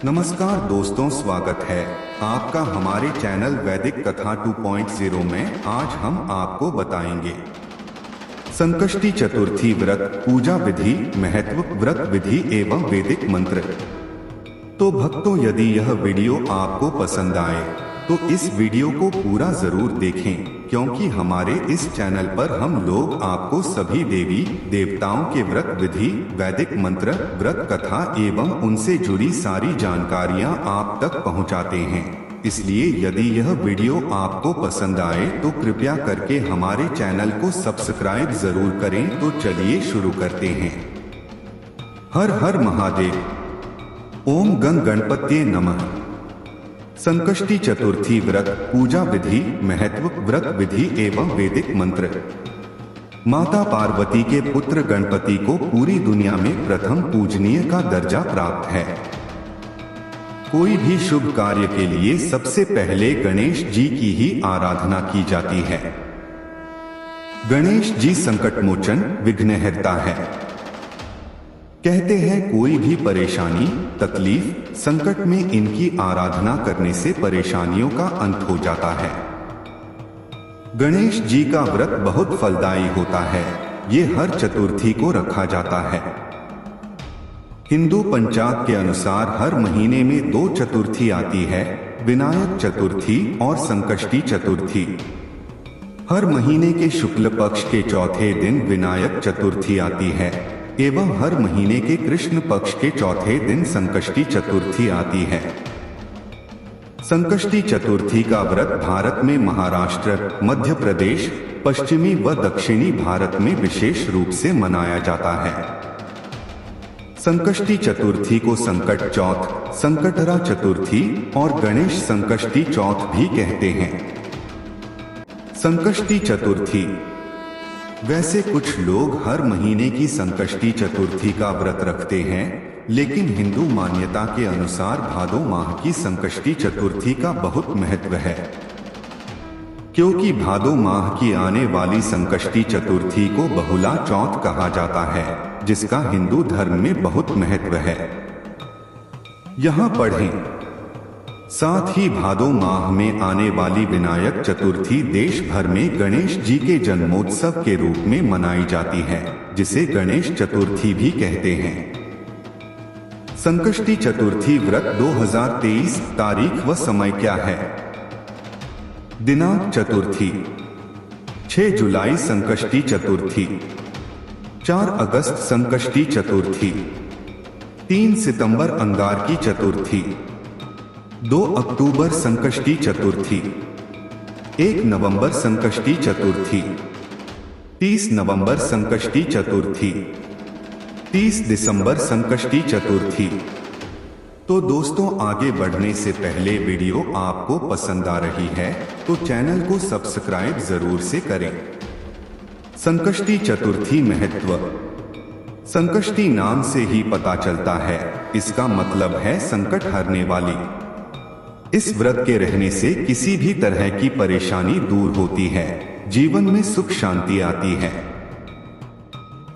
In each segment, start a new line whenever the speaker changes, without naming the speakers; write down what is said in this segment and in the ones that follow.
नमस्कार दोस्तों, स्वागत है आपका हमारे चैनल वैदिक कथा 2.0 में। आज हम आपको बताएंगे संकष्टी चतुर्थी व्रत, पूजा विधि, महत्व, व्रत विधि एवं वैदिक मंत्र। तो भक्तों, यदि यह वीडियो आपको पसंद आए तो इस वीडियो को पूरा जरूर देखें, क्योंकि हमारे इस चैनल पर हम लोग आपको सभी देवी देवताओं के व्रत विधि, वैदिक मंत्र, व्रत कथा एवं उनसे जुड़ी सारी जानकारियां आप तक पहुंचाते हैं। इसलिए यदि यह वीडियो आपको पसंद आए तो कृपया करके हमारे चैनल को सब्सक्राइब जरूर करें। तो चलिए शुरू करते हैं। हर हर महादेव। ओम गं गणपत्ये नमः। संकष्टी चतुर्थी व्रत, पूजा विधि, महत्व, व्रत विधि एवं वैदिक मंत्र। माता पार्वती के पुत्र गणपति को पूरी दुनिया में प्रथम पूजनीय का दर्जा प्राप्त है। कोई भी शुभ कार्य के लिए सबसे पहले गणेश जी की ही आराधना की जाती है। गणेश जी संकट मोचन, विघ्नहर्ता है। कहते हैं कोई भी परेशानी, तकलीफ, संकट में इनकी आराधना करने से परेशानियों का अंत हो जाता है। गणेश जी का व्रत बहुत फलदायी होता है। ये हर चतुर्थी को रखा जाता है। हिंदू पंचांग के अनुसार हर महीने में 2 चतुर्थी आती है, विनायक चतुर्थी और संकष्टी चतुर्थी। हर महीने के शुक्ल पक्ष के चौथे दिन विनायक चतुर्थी आती है एवं हर महीने के कृष्ण पक्ष के चौथे दिन संकष्टी चतुर्थी आती है। संकष्टी चतुर्थी का व्रत भारत में महाराष्ट्र, मध्य प्रदेश, पश्चिमी व दक्षिणी भारत में विशेष रूप से मनाया जाता है। संकष्टी चतुर्थी को संकट चौथ, संकटहरा चतुर्थी और गणेश संकष्टी चौथ भी कहते हैं। संकष्टी चतुर्थी। वैसे कुछ लोग हर महीने की संकष्टी चतुर्थी का व्रत रखते हैं, लेकिन हिंदू मान्यता के अनुसार भादो माह की संकष्टी चतुर्थी का बहुत महत्व है, क्योंकि भादो माह की आने वाली संकष्टी चतुर्थी को बहुला चौथ कहा जाता है, जिसका हिंदू धर्म में बहुत महत्व है। यहाँ पढ़ें। साथ ही भादो माह में आने वाली विनायक चतुर्थी देश भर में गणेश जी के जन्मोत्सव के रूप में मनाई जाती है, जिसे गणेश चतुर्थी भी कहते हैं। संकष्टी चतुर्थी व्रत 2023 तारीख व समय क्या है? दिनांक चतुर्थी 6 जुलाई संकष्टी चतुर्थी, 4 अगस्त संकष्टी चतुर्थी, 3 सितंबर अंगारकी चतुर्थी, 2 अक्टूबर संकष्टी चतुर्थी, 1 नवंबर संकष्टी चतुर्थी, 30 नवंबर संकष्टी चतुर्थी, 30 दिसंबर संकष्टी चतुर्थी। तो दोस्तों, आगे बढ़ने से पहले वीडियो आपको पसंद आ रही है तो चैनल को सब्सक्राइब जरूर से करें। संकष्टी चतुर्थी महत्व। संकष्टी नाम से ही पता चलता है, इसका मतलब है संकट हरने वाली। इस व्रत के रहने से किसी भी तरह की परेशानी दूर होती है, जीवन में सुख शांति आती है।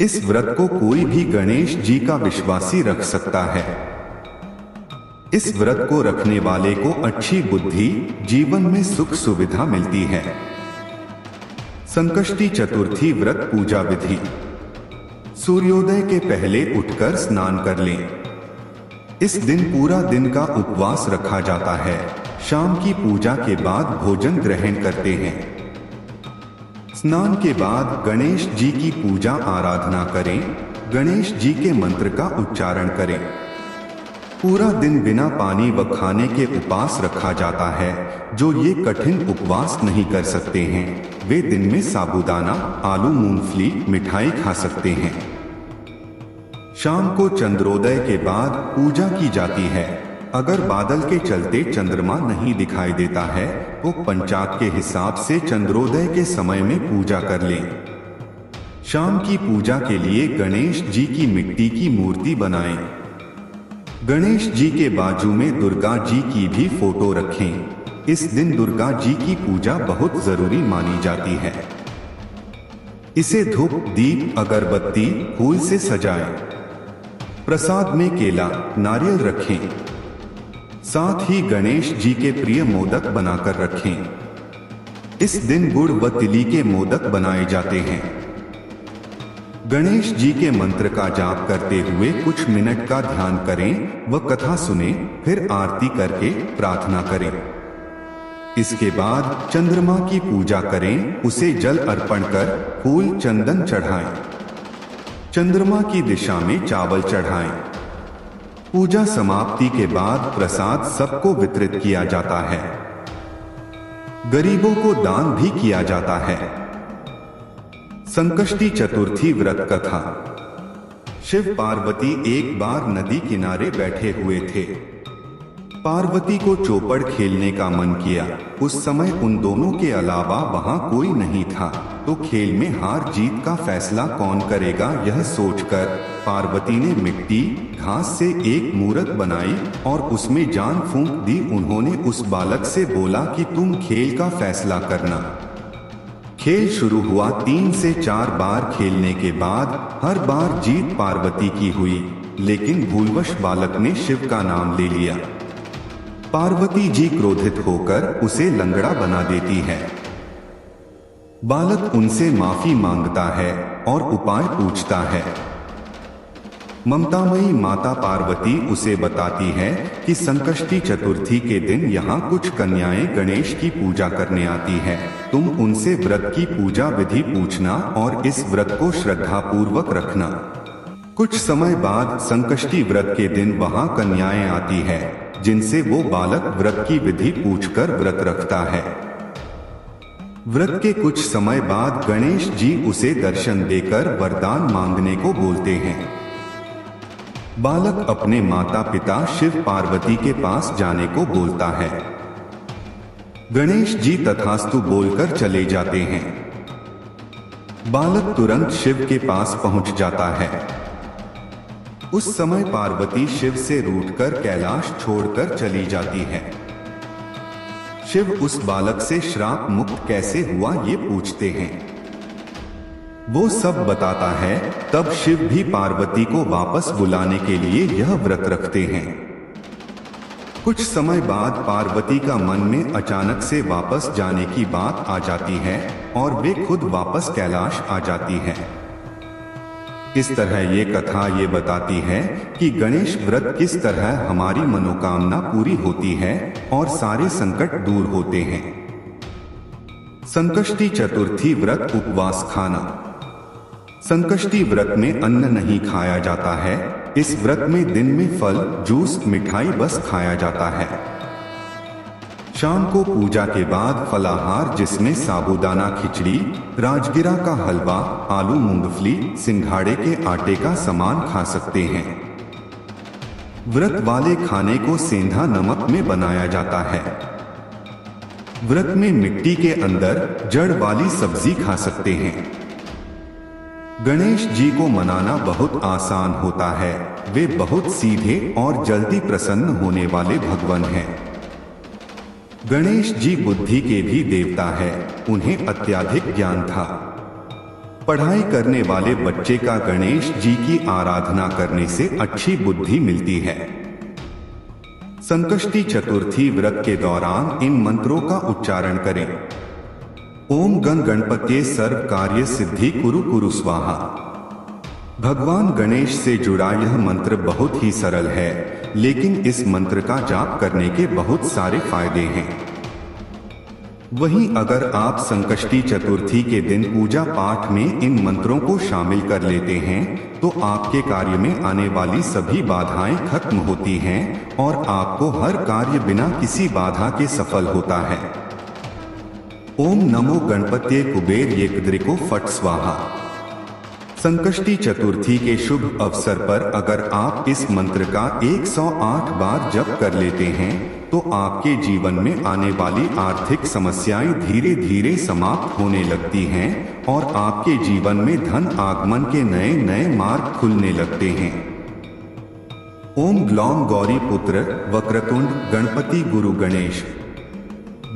इस व्रत को कोई भी गणेश जी का विश्वासी रख सकता है। इस व्रत को रखने वाले को अच्छी बुद्धि, जीवन में सुख सुविधा मिलती है। संकष्टी चतुर्थी व्रत पूजा विधि। सूर्योदय के पहले उठकर स्नान कर लें। इस दिन पूरा दिन का उपवास रखा जाता है। शाम की पूजा के बाद भोजन ग्रहण करते हैं। स्नान के बाद गणेश जी की पूजा आराधना करें। गणेश जी के मंत्र का उच्चारण करें। पूरा दिन बिना पानी व खाने के उपवास रखा जाता है। जो ये कठिन उपवास नहीं कर सकते हैं, वे दिन में साबूदाना, आलू, मूंगफली, मिठाई खा सकते हैं। शाम को चंद्रोदय के बाद पूजा की जाती है। अगर बादल के चलते चंद्रमा नहीं दिखाई देता है तो पंचांग के हिसाब से चंद्रोदय के समय में पूजा कर लें। शाम की पूजा के लिए गणेश जी की मिट्टी की मूर्ति बनाएं। गणेश जी के बाजू में दुर्गा जी की भी फोटो रखें। इस दिन दुर्गा जी की पूजा बहुत जरूरी मानी जाती है। इसे धूप, दीप, अगरबत्ती, फूल से सजाएं। प्रसाद में केला, नारियल रखें। साथ ही गणेश जी के प्रिय मोदक बनाकर रखें। इस दिन गुड़ व तिली के मोदक बनाए जाते हैं। गणेश जी के मंत्र का जाप करते हुए कुछ मिनट का ध्यान करें व कथा सुने, फिर आरती करके प्रार्थना करें। इसके बाद चंद्रमा की पूजा करें, उसे जल अर्पण कर फूल चंदन चढ़ाएं। चंद्रमा की दिशा में चावल चढ़ाएं। पूजा समाप्ति के बाद प्रसाद सबको वितरित किया जाता है। गरीबों को दान भी किया जाता है। संकष्टी चतुर्थी व्रत कथा। शिव पार्वती एक बार नदी किनारे बैठे हुए थे। पार्वती को चौपड़ खेलने का मन किया। उस समय उन दोनों के अलावा वहां कोई नहीं था, तो खेल में हार जीत का फैसला कौन करेगा, यह सोचकर पार्वती ने मिट्टी घास से एक मूरत बनाई और उसमें जान फूंक दी। उन्होंने उस बालक से बोला कि तुम खेल का फैसला करना। खेल शुरू हुआ। 3 से 4 बार खेलने के बाद हर बार जीत पार्वती की हुई, लेकिन भूलवश बालक ने शिव का नाम ले लिया। पार्वती जी क्रोधित होकर उसे लंगड़ा बना देती है। बालक उनसे माफी मांगता है और उपाय पूछता है। ममतामयी माता पार्वती उसे बताती है कि संकष्टी चतुर्थी के दिन यहाँ कुछ कन्याएं गणेश की पूजा करने आती है। तुम उनसे व्रत की पूजा विधि पूछना और इस व्रत को श्रद्धा पूर्वक रखना। कुछ समय बाद संकष्टी व्रत के दिन वहाँ कन्याएं आती है, जिनसे वो बालक व्रत की विधि पूछकर व्रत रखता है। व्रत के कुछ समय बाद गणेश जी उसे दर्शन देकर वरदान मांगने को बोलते हैं। बालक अपने माता पिता शिव पार्वती के पास जाने को बोलता है। गणेश जी तथास्तु बोलकर चले जाते हैं। बालक तुरंत शिव के पास पहुंच जाता है। उस समय पार्वती शिव से रूठकर कैलाश छोड़कर चली जाती है। शिव उस बालक से श्राप मुक्त कैसे हुआ ये पूछते हैं। वो सब बताता है। तब शिव भी पार्वती को वापस बुलाने के लिए यह व्रत रखते हैं। कुछ समय बाद पार्वती का मन में अचानक से वापस जाने की बात आ जाती है और वे खुद वापस कैलाश आ जाती है। इस तरह ये कथा ये बताती है कि गणेश व्रत किस तरह हमारी मनोकामना पूरी होती है और सारे संकट दूर होते हैं। संकष्टी चतुर्थी व्रत उपवास खाना। संकष्टी व्रत में अन्न नहीं खाया जाता है। इस व्रत में दिन में फल, जूस, मिठाई बस खाया जाता है। शाम को पूजा के बाद फलाहार, जिसमें साबूदाना खिचड़ी, राजगिरा का हलवा, आलू मूंगफली, सिंघाड़े के आटे का सामान खा सकते हैं। व्रत वाले खाने को सेंधा नमक में बनाया जाता है। व्रत में मिट्टी के अंदर जड़ वाली सब्जी खा सकते हैं। गणेश जी को मनाना बहुत आसान होता है। वे बहुत सीधे और जल्दी प्रसन्न होने वाले भगवान हैं। गणेश जी बुद्धि के भी देवता है। उन्हें अत्यधिक ज्ञान था। पढ़ाई करने वाले बच्चे का गणेश जी की आराधना करने से अच्छी बुद्धि मिलती है। संकष्टी चतुर्थी व्रत के दौरान इन मंत्रों का उच्चारण करें। ओम गण गणपत्ये सर्व कार्य सिद्धि कुरु कुरु स्वाहा। भगवान गणेश से जुड़ा यह मंत्र बहुत ही सरल है, लेकिन इस मंत्र का जाप करने के बहुत सारे फायदे हैं। वहीं अगर आप संकष्टी चतुर्थी के दिन पूजा पाठ में इन मंत्रों को शामिल कर लेते हैं तो आपके कार्य में आने वाली सभी बाधाएं खत्म होती हैं और आपको हर कार्य बिना किसी बाधा के सफल होता है। ओम नमो गणपत्ये कुबेर येकद्रिको फट स्वाहा। संकष्टी चतुर्थी के शुभ अवसर पर अगर आप इस मंत्र का 108 बार जप कर लेते हैं तो आपके जीवन में आने वाली आर्थिक समस्याएं धीरे धीरे समाप्त होने लगती हैं और आपके जीवन में धन आगमन के नए नए मार्ग खुलने लगते हैं। ओम ग्लौम गौरी पुत्र वक्रतुंड गणपति गुरु गणेश।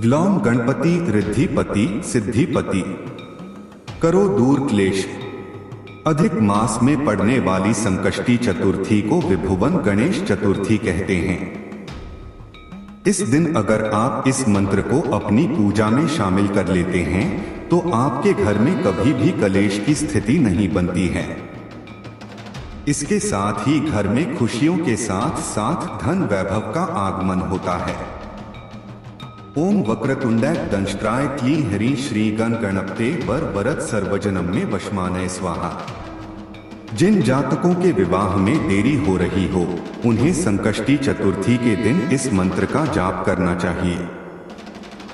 ग्लौम गणपति रिद्धिपति सिद्धिपति। करो दूर क्लेश। अधिक मास में पड़ने वाली संकष्टी चतुर्थी को विभुवन गणेश चतुर्थी कहते हैं। इस दिन अगर आप इस मंत्र को अपनी पूजा में शामिल कर लेते हैं तो आपके घर में कभी भी कलेश की स्थिति नहीं बनती है। इसके साथ ही घर में खुशियों के साथ साथ धन वैभव का आगमन होता है। ओम वक्रतुंडाय दंष्ट्राय क्लीं ह्रीं श्री गणपते वर वरद सर्वजनम में वशमानय स्वाहा। जिन जातकों के विवाह में देरी हो रही हो उन्हें संकष्टी चतुर्थी के दिन इस मंत्र का जाप करना चाहिए।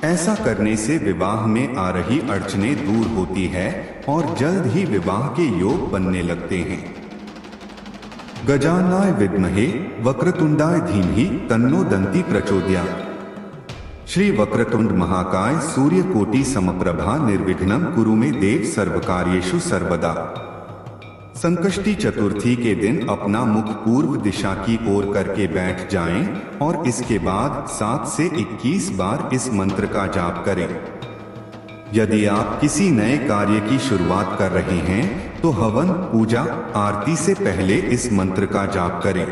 ऐसा करने से विवाह में आ रही अड़चनें दूर होती है और जल्द ही विवाह के योग बनने लगते हैं। गजाननाय विद्महे वक्रतुंडाय धीमहि तन्नो दन्ति प्रचोदयात्। श्री वक्रतुंड महाकाय सूर्यकोटि समप्रभा निर्विघ्नं कुरु मे देव सर्वकार्येषु सर्वदा। संकष्टी चतुर्थी के दिन अपना मुख पूर्व दिशा की ओर करके बैठ जाएं और इसके बाद 7 से 21 बार इस मंत्र का जाप करें। यदि आप किसी नए कार्य की शुरुआत कर रहे हैं तो हवन, पूजा, आरती से पहले इस मंत्र का जाप करें।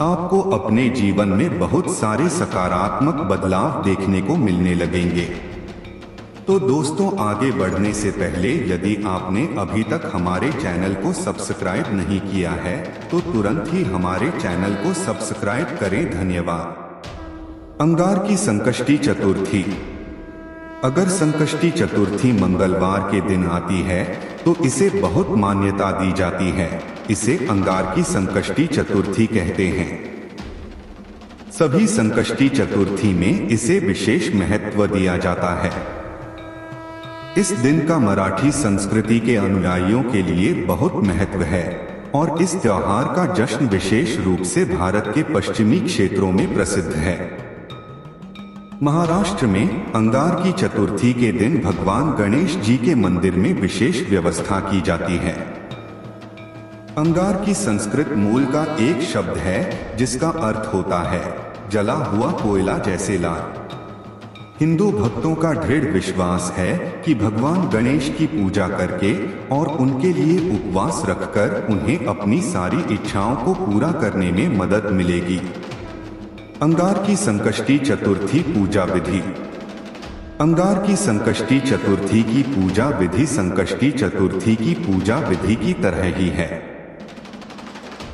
आपको अपने जीवन में बहुत सारे सकारात्मक बदलाव देखने को मिलने लगेंगे। तो दोस्तों, आगे बढ़ने से पहले यदि आपने अभी तक हमारे चैनल को सब्सक्राइब नहीं किया है तो तुरंत ही हमारे चैनल को सब्सक्राइब करें। धन्यवाद। अंगार की संकष्टी चतुर्थी। अगर संकष्टी चतुर्थी मंगलवार के दिन आती है तो इसे बहुत मान्यता दी जाती है। इसे अंगार की संकष्टी चतुर्थी कहते हैं। सभी संकष्टी चतुर्थी में इसे विशेष महत्व दिया जाता है। इस दिन का मराठी संस्कृति के अनुयायियों के लिए बहुत महत्व है और इस त्योहार का जश्न विशेष रूप से भारत के पश्चिमी क्षेत्रों में प्रसिद्ध है। महाराष्ट्र में अंगार की चतुर्थी के दिन भगवान गणेश जी के मंदिर में विशेष व्यवस्था की जाती है। अंगार की संस्कृत मूल का एक शब्द है जिसका अर्थ होता है जला हुआ कोयला जैसे लाल। हिंदू भक्तों का दृढ़ विश्वास है कि भगवान गणेश की पूजा करके और उनके लिए उपवास रखकर उन्हें अपनी सारी इच्छाओं को पूरा करने में मदद मिलेगी। अंगार की संकष्टी चतुर्थी पूजा विधि। अंगार की संकष्टी चतुर्थी की पूजा विधि संकष्टी चतुर्थी की पूजा विधि की तरह ही है।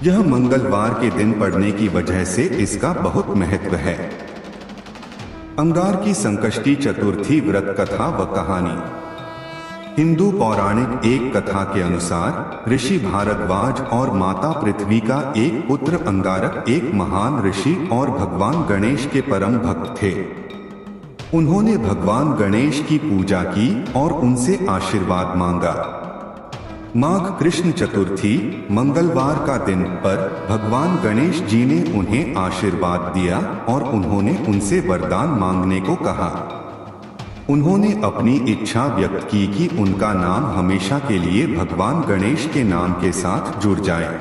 यह मंगलवार के दिन पड़ने की वजह से इसका बहुत महत्व है। अंगार की संकष्टी चतुर्थी व्रत कथा व कहानी। हिंदू पौराणिक एक कथा के अनुसार ऋषि भारद्वाज और माता पृथ्वी का एक पुत्र अंगारक एक महान ऋषि और भगवान गणेश के परम भक्त थे। उन्होंने भगवान गणेश की पूजा की और उनसे आशीर्वाद मांगा। माघ कृष्ण चतुर्थी मंगलवार का दिन पर भगवान गणेश जी ने उन्हें आशीर्वाद दिया और उन्होंने उनसे वरदान मांगने को कहा। उन्होंने अपनी इच्छा व्यक्त की कि उनका नाम हमेशा के लिए भगवान गणेश के नाम के साथ जुड़ जाए।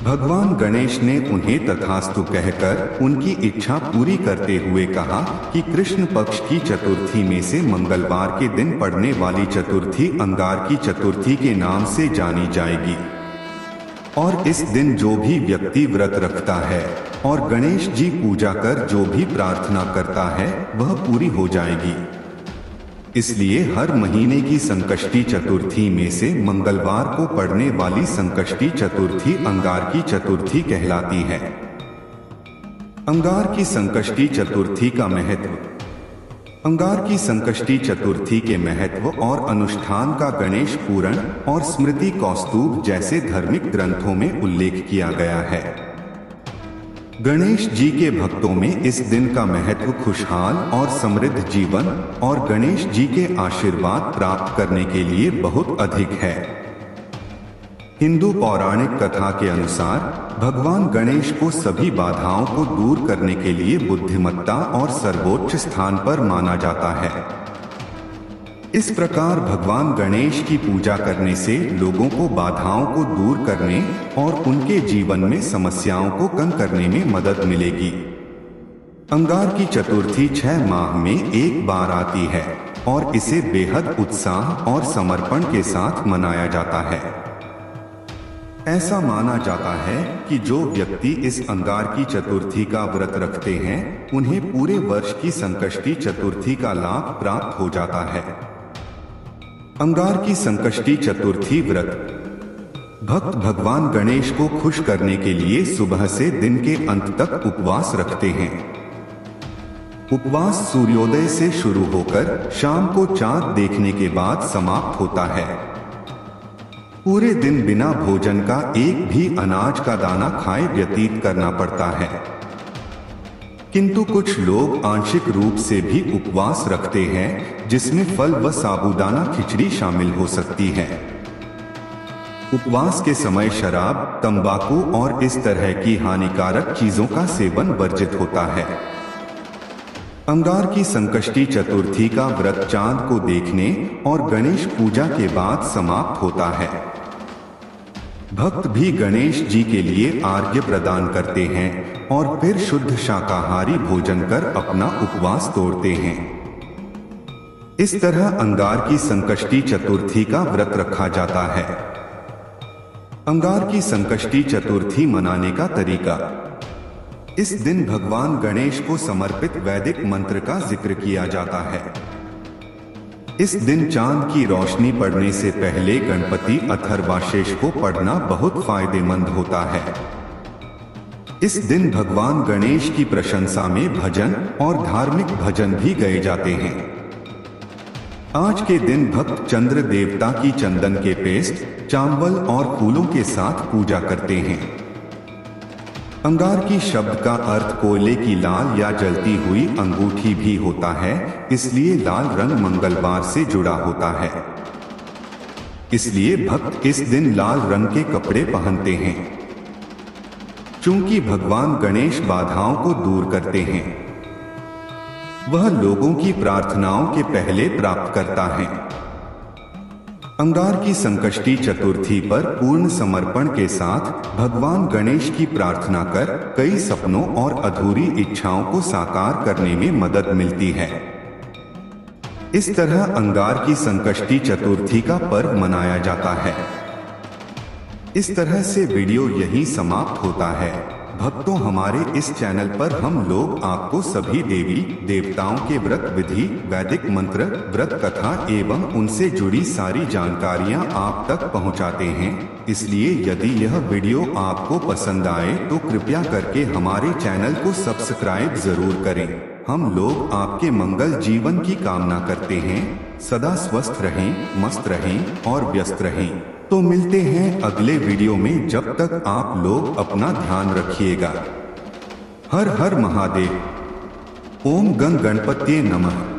भगवान गणेश ने उन्हें तथास्तु कहकर उनकी इच्छा पूरी करते हुए कहा कि कृष्ण पक्ष की चतुर्थी में से मंगलवार के दिन पड़ने वाली चतुर्थी अंगार की चतुर्थी के नाम से जानी जाएगी और इस दिन जो भी व्यक्ति व्रत रखता है और गणेश जी पूजा कर जो भी प्रार्थना करता है वह पूरी हो जाएगी। इसलिए हर महीने की संकष्टी चतुर्थी में से मंगलवार को पड़ने वाली संकष्टी चतुर्थी अंगार की चतुर्थी कहलाती है। अंगार की संकष्टी चतुर्थी का महत्व। अंगार की संकष्टी चतुर्थी के महत्व और अनुष्ठान का गणेश पुराण और स्मृति कौस्तुभ जैसे धार्मिक ग्रंथों में उल्लेख किया गया है। गणेश जी के भक्तों में इस दिन का महत्व खुशहाल और समृद्ध जीवन और गणेश जी के आशीर्वाद प्राप्त करने के लिए बहुत अधिक है। हिंदू पौराणिक कथा के अनुसार भगवान गणेश को सभी बाधाओं को दूर करने के लिए बुद्धिमत्ता और सर्वोच्च स्थान पर माना जाता है। इस प्रकार भगवान गणेश की पूजा करने से लोगों को बाधाओं को दूर करने और उनके जीवन में समस्याओं को कम करने में मदद मिलेगी। अंगार की चतुर्थी 6 माह में एक बार आती है और इसे बेहद उत्साह और समर्पण के साथ मनाया जाता है। ऐसा माना जाता है कि जो व्यक्ति इस अंगार की चतुर्थी का व्रत रखते हैं उन्हें पूरे वर्ष की संकष्टी चतुर्थी का लाभ प्राप्त हो जाता है। अंगार की संकष्टी चतुर्थी व्रत भक्त भगवान गणेश को खुश करने के लिए सुबह से दिन के अंत तक उपवास रखते हैं। उपवास सूर्योदय से शुरू होकर शाम को चांद देखने के बाद समाप्त होता है। पूरे दिन बिना भोजन का एक भी अनाज का दाना खाए व्यतीत करना पड़ता है। किंतु कुछ लोग आंशिक रूप से भी उपवास रखते हैं, जिसमें फल व साबूदाना खिचड़ी शामिल हो सकती है। उपवास के समय शराब, तंबाकू और इस तरह की हानिकारक चीजों का सेवन वर्जित होता है। अंगार की संकष्टी चतुर्थी का व्रत चांद को देखने और गणेश पूजा के बाद समाप्त होता है। भक्त भी गणेश जी के लिए आर्घ्य प्रदान करते हैं और फिर शुद्ध शाकाहारी भोजन कर अपना उपवास तोड़ते हैं। इस तरह अंगार की संकष्टी चतुर्थी का व्रत रखा जाता है। अंगार की संकष्टी चतुर्थी मनाने का तरीका। इस दिन भगवान गणेश को समर्पित वैदिक मंत्र का जिक्र किया जाता है। इस दिन चांद की रोशनी पड़ने से पहले गणपति अथर्वाशीष को पढ़ना बहुत फायदेमंद होता है। इस दिन भगवान गणेश की प्रशंसा में भजन और धार्मिक भजन भी गाए जाते हैं। आज के दिन भक्त चंद्र देवता की चंदन के पेस्ट, चांवल और फूलों के साथ पूजा करते हैं। अंगार की शब्द का अर्थ कोयले की लाल या जलती हुई अंगूठी भी होता है, इसलिए लाल रंग मंगलवार से जुड़ा होता है। इसलिए भक्त इस दिन लाल रंग के कपड़े पहनते हैं। चूंकि भगवान गणेश बाधाओं को दूर करते हैं, वह लोगों की प्रार्थनाओं के पहले प्राप्त करता है। अंगार की संकष्टी चतुर्थी पर पूर्ण समर्पण के साथ भगवान गणेश की प्रार्थना कर कई सपनों और अधूरी इच्छाओं को साकार करने में मदद मिलती है। इस तरह अंगार की संकष्टी चतुर्थी का पर्व मनाया जाता है। इस तरह से वीडियो यहीं समाप्त होता है। भक्तों, हमारे इस चैनल पर हम लोग आपको सभी देवी देवताओं के व्रत विधि, वैदिक मंत्र, व्रत कथा एवं उनसे जुड़ी सारी जानकारियां आप तक पहुंचाते हैं। इसलिए यदि यह वीडियो आपको पसंद आए तो कृपया करके हमारे चैनल को सब्सक्राइब जरूर करें। हम लोग आपके मंगल जीवन की कामना करते हैं। सदा स्वस्थ रहें, मस्त रहें और व्यस्त रहें। तो मिलते हैं अगले वीडियो में। जब तक आप लोग अपना ध्यान रखिएगा। हर हर महादेव। ओम गण गणपत्ये नमः।